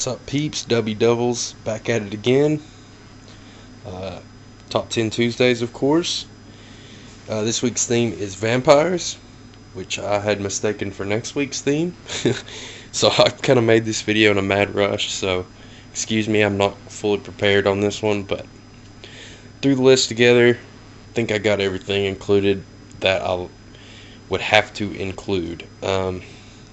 What's up, peeps? W Doubles back at it again. Uh, Top 10 Tuesdays, of course. This week's theme is vampires, which I had mistaken for next week's theme. So I kind of made this video in a mad rush, so excuse me, I'm not fully prepared on this one, but threw the list together. I think I got everything included that I would have to include.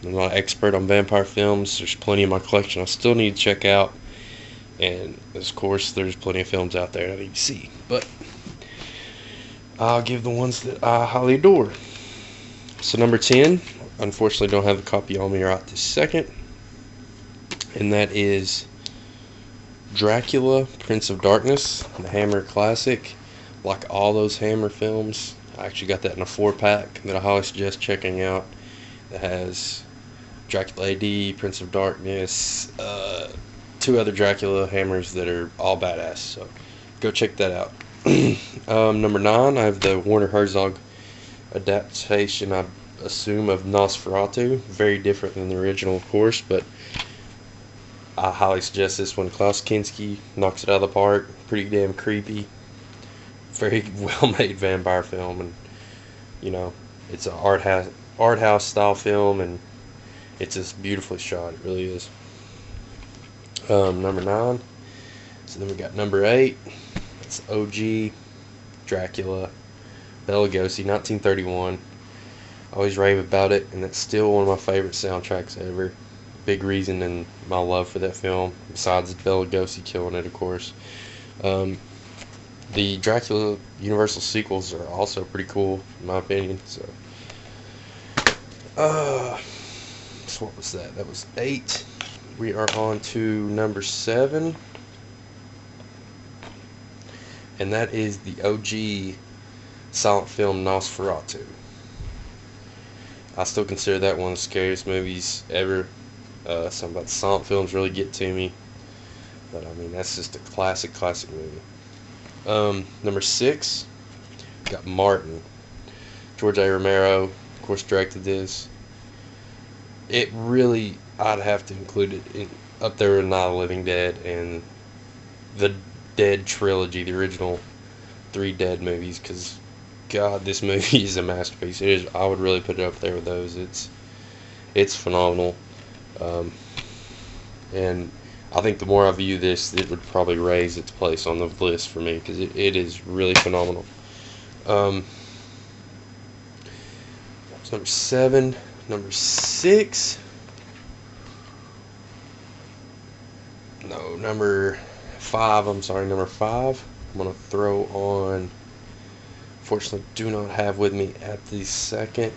I'm not an expert on vampire films. There's plenty in my collection I still need to check out. And, of course, there's plenty of films out there that I need to see. But I'll give the ones that I highly adore. So, number 10, unfortunately don't have the copy on me right this second. And that is Dracula, Prince of Darkness, the Hammer classic. Like all those Hammer films, I actually got that in a 4-pack that I highly suggest checking out. That has Dracula AD, Prince of Darkness, 2 other Dracula Hammers that are all badass, so go check that out. Number 9, I have the Werner Herzog adaptation, I assume, of Nosferatu. Very different than the original, of course, but I highly suggest this one. Klaus Kinski knocks it out of the park. Pretty damn creepy. Very well made vampire film, and you know, it's an art house style film, and it's just beautifully shot. It really is. Number 9. So then we got number 8. It's OG Dracula, Bela Lugosi, 1931. I always rave about it, and it's still one of my favorite soundtracks ever. Big reason in my love for that film, besides Bela Lugosi killing it, of course. The Dracula Universal sequels are also pretty cool, in my opinion. So what was that? That was 8. We are on to number 7, and that is the OG silent film Nosferatu. I still consider that one of the scariest movies ever. Some about the silent films really get to me, but I mean, that's just a classic movie. Number 6, got Martin. George A. Romero, of course, directed this. It really, I'd have to include it up there with Night of the Living Dead and the Dead trilogy, the original 3 Dead movies, because God, this movie is a masterpiece. It is. I would really put it up there with those. It's phenomenal, and I think the more I view this, it would probably raise its place on the list for me, because it is really phenomenal. That's number 7. Number 6. No, number 5. I'm sorry, number 5. I'm going to throw on, fortunately, do not have with me at the second,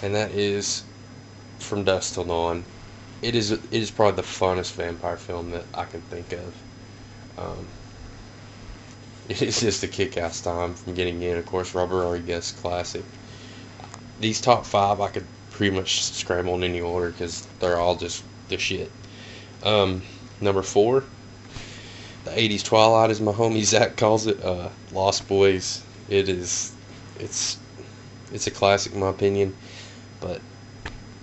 and that is From Dusk Till Dawn. It is probably the funnest vampire film that I can think of. It is just a kick-ass time from getting in. Of course, Robert Rodriguez classic. These top 5 I could pretty much scramble in any order because they're all just the shit. Number 4, the 80s Twilight, as my homie Zach calls it. Lost Boys. It's a classic in my opinion, but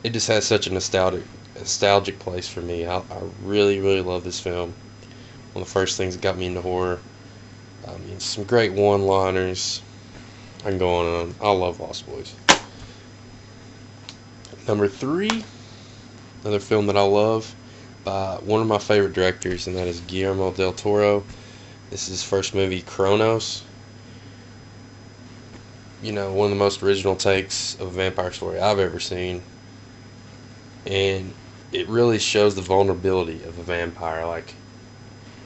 it just has such a nostalgic place for me. I really, really love this film. One of the first things that got me into horror. I mean, some great one-liners. I can go on and on. I love Lost Boys. Number 3, another film that I love by one of my favorite directors, and that is Guillermo del Toro. This is his first movie, Cronos. You know, one of the most original takes of a vampire story I've ever seen. And it really shows the vulnerability of a vampire. Like,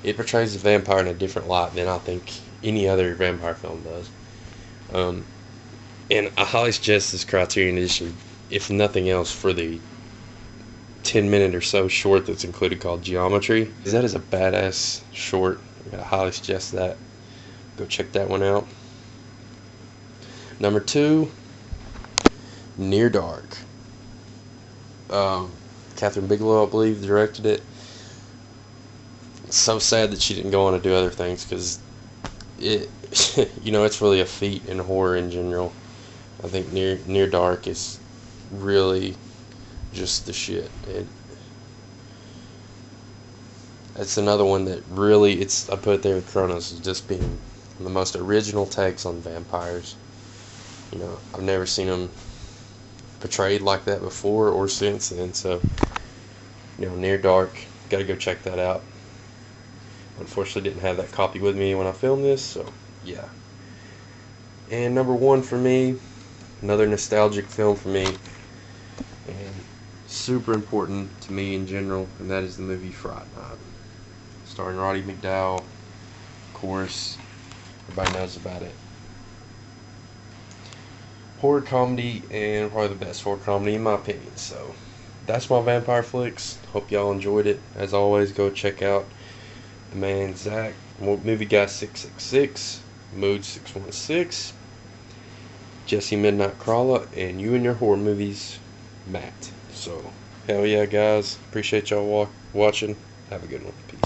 it portrays the vampire in a different light than I think any other vampire film does. And I highly suggest this Criterion edition, if nothing else, for the 10-minute or so short that's included called Geometry. That is a badass short. I highly suggest that. Go check that one out. Number 2, Near Dark. Catherine Bigelow, I believe, directed it. It's so sad that she didn't go on to do other things, because it's really a feat in horror in general. I think Near Dark is really just the shit. It's another one that really, I put it there with Kronos as just being the most original takes on vampires. You know, I've never seen them portrayed like that before or since then, so, you know, Near Dark, gotta go check that out. Unfortunately, didn't have that copy with me when I filmed this, so, yeah. And number one for me, another nostalgic film for me, and super important to me in general, and that is the movie Fright Night, starring Roddy McDowall. Of course, everybody knows about it. Horror comedy, and probably the best horror comedy in my opinion. So that's my vampire flicks. Hope y'all enjoyed it. As always, go check out the man Zach, Movie Guy 666, Mood 616, Jesse Midnight Crawler, and You and Your Horror Movies, Matt. So hell yeah, guys. Appreciate y'all watching. Have a good one. Peace.